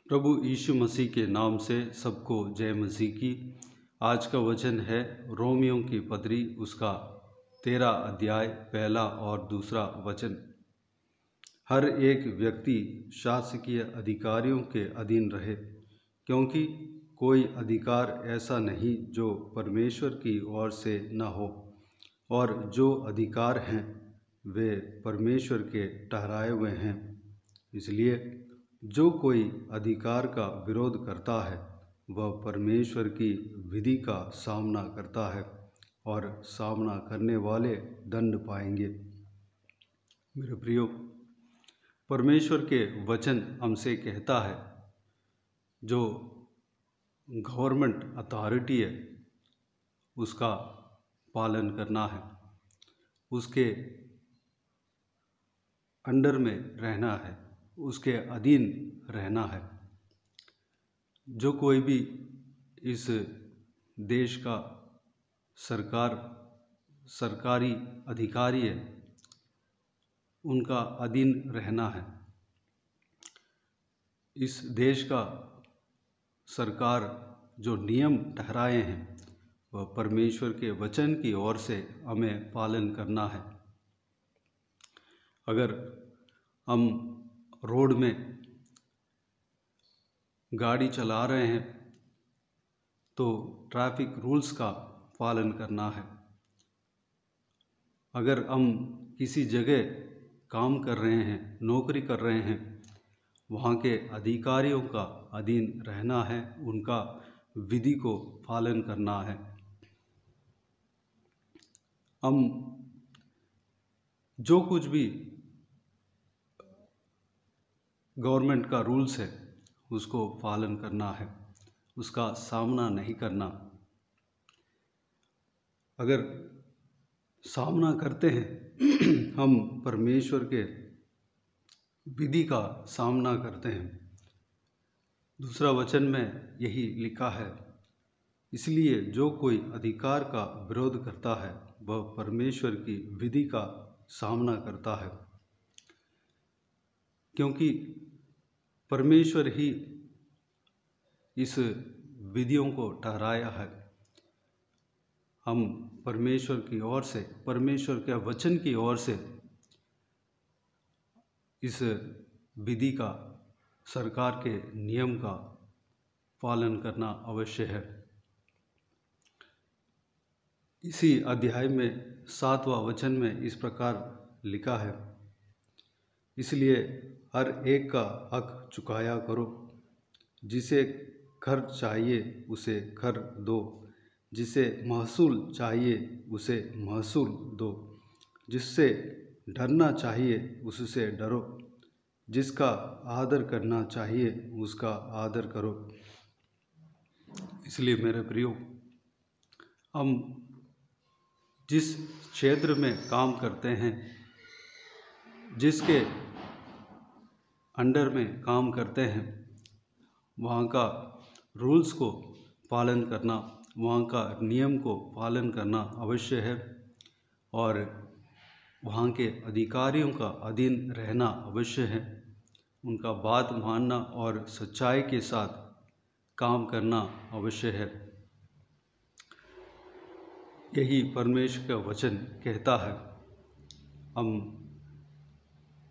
प्रभु यीशु मसीह के नाम से सबको जय मसीह की। आज का वचन है रोमियों की पत्री उसका 13 अध्याय पहला और दूसरा वचन। हर एक व्यक्ति शासकीय अधिकारियों के अधीन रहे, क्योंकि कोई अधिकार ऐसा नहीं जो परमेश्वर की ओर से न हो, और जो अधिकार हैं वे परमेश्वर के ठहराए हुए हैं। इसलिए जो कोई अधिकार का विरोध करता है वह परमेश्वर की विधि का सामना करता है, और सामना करने वाले दंड पाएंगे। मेरे प्रियो, परमेश्वर के वचन हमसे कहता है जो गवर्नमेंट अथॉरिटी है उसका पालन करना है, उसके अंडर में रहना है, उसके अधीन रहना है। जो कोई भी इस देश का सरकारी अधिकारी है उनका अधीन रहना है। इस देश का सरकार जो नियम ठहराए हैं वह परमेश्वर के वचन की ओर से हमें पालन करना है। अगर हम रोड में गाड़ी चला रहे हैं तो ट्रैफिक रूल्स का पालन करना है। अगर हम किसी जगह काम कर रहे हैं, नौकरी कर रहे हैं, वहाँ के अधिकारियों का अधीन रहना है, उनका विधि को पालन करना है। हम जो कुछ भी गवर्नमेंट का रूल्स है उसको पालन करना है, उसका सामना नहीं करना। अगर सामना करते हैं हम परमेश्वर के विधि का सामना करते हैं। दूसरा वचन में यही लिखा है, इसलिए जो कोई अधिकार का विरोध करता है वह परमेश्वर की विधि का सामना करता है, क्योंकि परमेश्वर ही इस विधियों को ठहराया है। हम परमेश्वर की ओर से, परमेश्वर के वचन की ओर से इस विधि का, सरकार के नियम का पालन करना अवश्य है। इसी अध्याय में 7वां वचन में इस प्रकार लिखा है, इसलिए हर एक का हक चुकाया करो, जिसे कर चाहिए उसे कर दो, जिसे महसूल चाहिए उसे महसूल दो, जिससे डरना चाहिए उससे डरो, जिसका आदर करना चाहिए उसका आदर करो। इसलिए मेरे प्रियो, हम जिस क्षेत्र में काम करते हैं, जिसके अंडर में काम करते हैं, वहाँ का रूल्स को पालन करना, वहाँ का नियम को पालन करना अवश्य है, और वहाँ के अधिकारियों का अधीन रहना अवश्य है। उनका बात मानना और सच्चाई के साथ काम करना अवश्य है। यही परमेश्वर का वचन कहता है। हम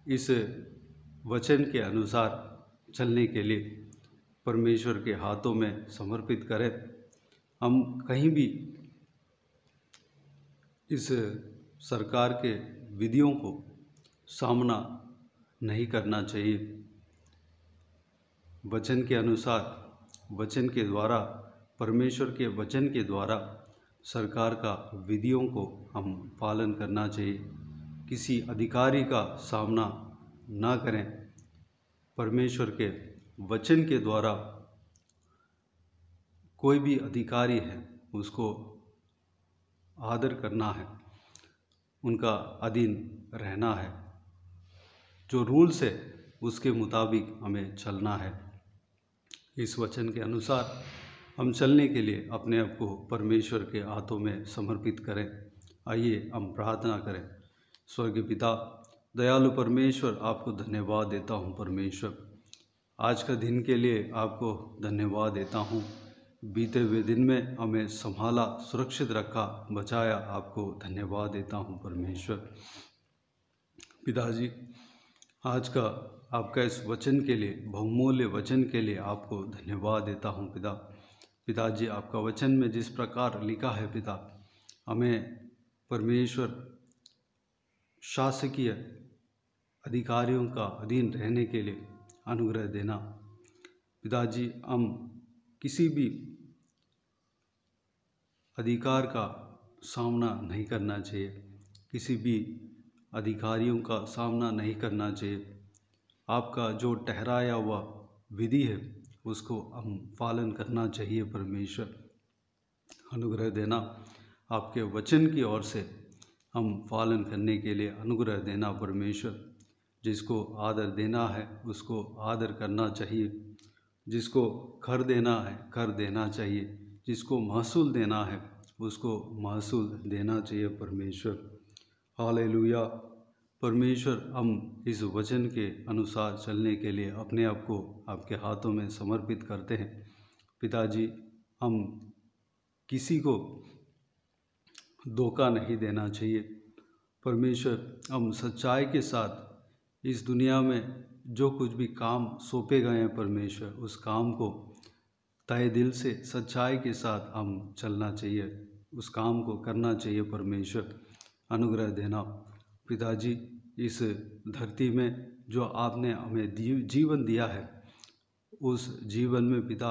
इस वचन के अनुसार चलने के लिए परमेश्वर के हाथों में समर्पित करें। हम कहीं भी इस सरकार के विधियों को सामना नहीं करना चाहिए। वचन के अनुसार, वचन के द्वारा, परमेश्वर के वचन के द्वारा सरकार का विधियों को हम पालन करना चाहिए। किसी अधिकारी का सामना ना करें। परमेश्वर के वचन के द्वारा कोई भी अधिकारी है उसको आदर करना है, उनका अधीन रहना है। जो रूल्स है उसके मुताबिक हमें चलना है। इस वचन के अनुसार हम चलने के लिए अपने आप को परमेश्वर के हाथों में समर्पित करें। आइए हम प्रार्थना करें। स्वर्गीय पिता, दयालु परमेश्वर, आपको धन्यवाद देता हूँ। परमेश्वर, आज का दिन के लिए आपको धन्यवाद देता हूँ। बीते हुए दिन में हमें संभाला, सुरक्षित रखा, बचाया, आपको धन्यवाद देता हूँ परमेश्वर। पिताजी, आज का आपका इस वचन के लिए, बहुमूल्य वचन के लिए आपको धन्यवाद देता हूँ पिताजी, आपका वचन में जिस प्रकार लिखा है पिता, हमें परमेश्वर शासकीय अधिकारियों का अधीन रहने के लिए अनुग्रह देना। पिताजी, हम किसी भी अधिकार का सामना नहीं करना चाहिए, किसी भी अधिकारियों का सामना नहीं करना चाहिए। आपका जो ठहराया हुआ विधि है उसको हम पालन करना चाहिए। परमेश्वर, अनुग्रह देना, आपके वचन की ओर से हम पालन करने के लिए अनुग्रह देना। परमेश्वर, जिसको आदर देना है उसको आदर करना चाहिए, जिसको कर देना है कर देना चाहिए, जिसको महसूल देना है उसको महसूल देना चाहिए। परमेश्वर, हालेलुया। परमेश्वर, हम इस वचन के अनुसार चलने के लिए अपने आप को आपके हाथों में समर्पित करते हैं। पिताजी, हम किसी को धोखा नहीं देना चाहिए। परमेश्वर, हम सच्चाई के साथ इस दुनिया में जो कुछ भी काम सौंपे गए हैं परमेश्वर, उस काम को तहे दिल से सच्चाई के साथ हम चलना चाहिए, उस काम को करना चाहिए। परमेश्वर, अनुग्रह देना। पिताजी, इस धरती में जो आपने हमें जीवन दिया है, उस जीवन में पिता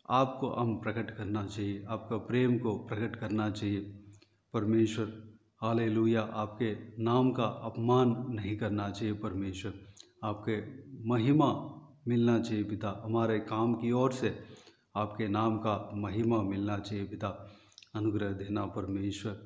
आपको हम प्रकट करना चाहिए, आपका प्रेम को प्रकट करना चाहिए। परमेश्वर, हालेलुया, आपके नाम का अपमान नहीं करना चाहिए। परमेश्वर, आपके महिमा मिलना चाहिए पिता, हमारे काम की ओर से आपके नाम का महिमा मिलना चाहिए पिता, अनुग्रह देना। परमेश्वर,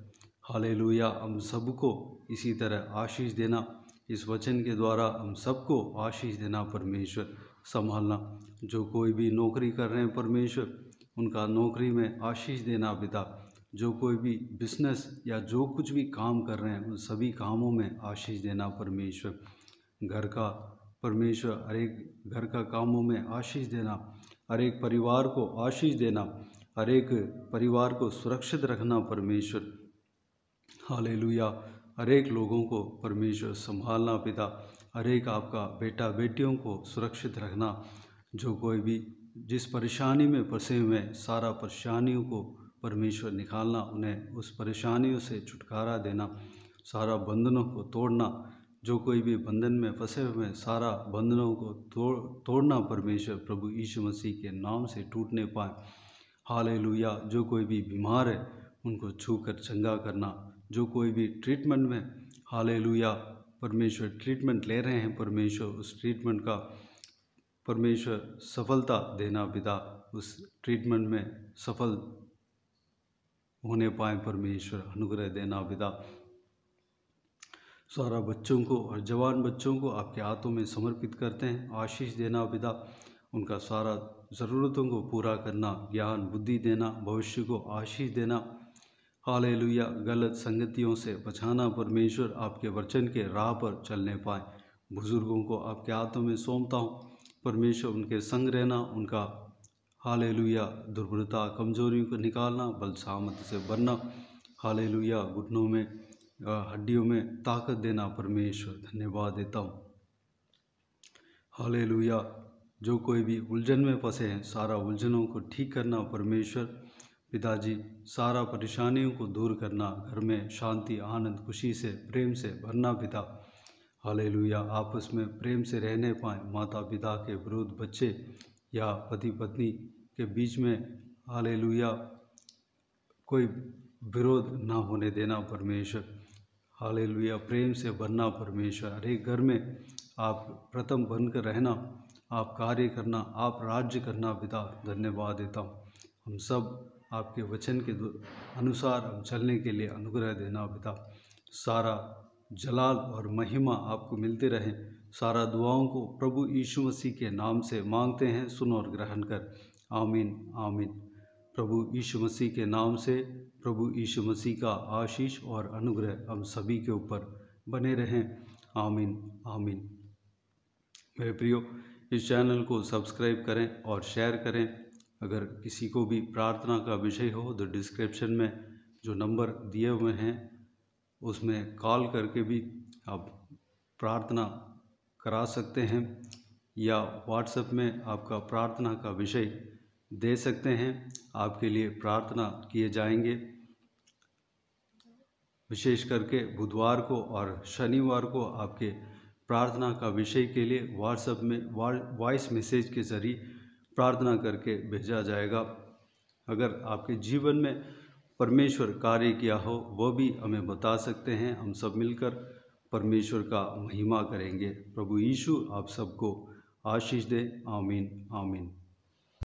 हालेलुया, हम सबको इसी तरह आशीष देना, इस वचन के द्वारा हम सबको आशीष देना। परमेश्वर, संभालना, जो कोई भी नौकरी कर रहे हैं परमेश्वर, उनका नौकरी में आशीष देना पिता, जो कोई भी बिजनेस या जो कुछ भी काम कर रहे हैं उन सभी कामों में आशीष देना। परमेश्वर, घर का परमेश्वर, हर एक घर का कामों में आशीष देना, हर एक परिवार को आशीष देना, हर एक परिवार को सुरक्षित रखना। परमेश्वर, हालेलुया, हर एक लोगों को परमेश्वर संभालना पिता, हर एक आपका बेटा बेटियों को सुरक्षित रखना। जो कोई भी जिस परेशानी में फंसे हुए हैं, सारा परेशानियों को परमेश्वर निकालना, उन्हें उस परेशानियों से छुटकारा देना, सारा बंधनों को तोड़ना। जो कोई भी बंधन में फंसे हुए हैं, सारा बंधनों को तोड़ना परमेश्वर, प्रभु यीशु मसीह के नाम से टूटने पाए। हालेलुया, जो कोई भी बीमार है उनको छूकर चंगा करना, जो कोई भी ट्रीटमेंट में, हालेलुया, परमेश्वर ट्रीटमेंट ले रहे हैं परमेश्वर, उस ट्रीटमेंट का परमेश्वर सफलता देना पिता, उस ट्रीटमेंट में सफल होने पाए परमेश्वर, अनुग्रह देना पिता। सारा बच्चों को और जवान बच्चों को आपके हाथों में समर्पित करते हैं, आशीष देना पिता, उनका सारा ज़रूरतों को पूरा करना, ज्ञान बुद्धि देना, भविष्य को आशीष देना। हालेलुया, गलत संगतियों से बचाना परमेश्वर, आपके वचन के राह पर चलने पाए। बुजुर्गों को आपके हाथों में सौंपता हूँ परमेश्वर, उनके संग रहना, उनका हालेलुया दुर्बलता कमजोरियों को निकालना, बल सामर्थ्य से भरना। हालेलुया, घुटनों में हड्डियों में ताकत देना परमेश्वर, धन्यवाद देता हूँ। हालेलुया, जो कोई भी उलझन में फंसे हैं, सारा उलझनों को ठीक करना परमेश्वर, पिताजी, सारा परेशानियों को दूर करना, घर में शांति आनंद खुशी से प्रेम से भरना पिता। हालेलुया, आपस में प्रेम से रहने पाएँ, माता पिता के विरुद्ध बच्चे या पति पत्नी के बीच में, हालेलुया, कोई विरोध ना होने देना परमेश्वर। हालेलुया, प्रेम से भरना परमेश्वर, हर एक घर में आप प्रथम बनकर रहना, आप कार्य करना, आप राज्य करना पिता, धन्यवाद देता हूँ। हम सब आपके वचन के अनुसार हम चलने के लिए अनुग्रह देना पिता। सारा जलाल और महिमा आपको मिलते रहे। सारा दुआओं को प्रभु यीशु मसीह के नाम से मांगते हैं, सुन और ग्रहण कर, आमीन आमीन। प्रभु यीशु मसीह के नाम से प्रभु यीशु मसीह का आशीष और अनुग्रह हम सभी के ऊपर बने रहें, आमीन आमीन। मेरे प्रियो, इस चैनल को सब्सक्राइब करें और शेयर करें। अगर किसी को भी प्रार्थना का विषय हो तो डिस्क्रिप्शन में जो नंबर दिए हुए हैं उसमें कॉल करके भी आप प्रार्थना करा सकते हैं, या व्हाट्सएप में आपका प्रार्थना का विषय दे सकते हैं। आपके लिए प्रार्थना किए जाएंगे। विशेष करके बुधवार को और शनिवार को आपके प्रार्थना का विषय के लिए व्हाट्सएप में वॉइस मैसेज के ज़रिए प्रार्थना करके भेजा जाएगा। अगर आपके जीवन में परमेश्वर कार्य किया हो वह भी हमें बता सकते हैं। हम सब मिलकर परमेश्वर का महिमा करेंगे। प्रभु यीशु आप सबको आशीष दे। आमीन आमीन।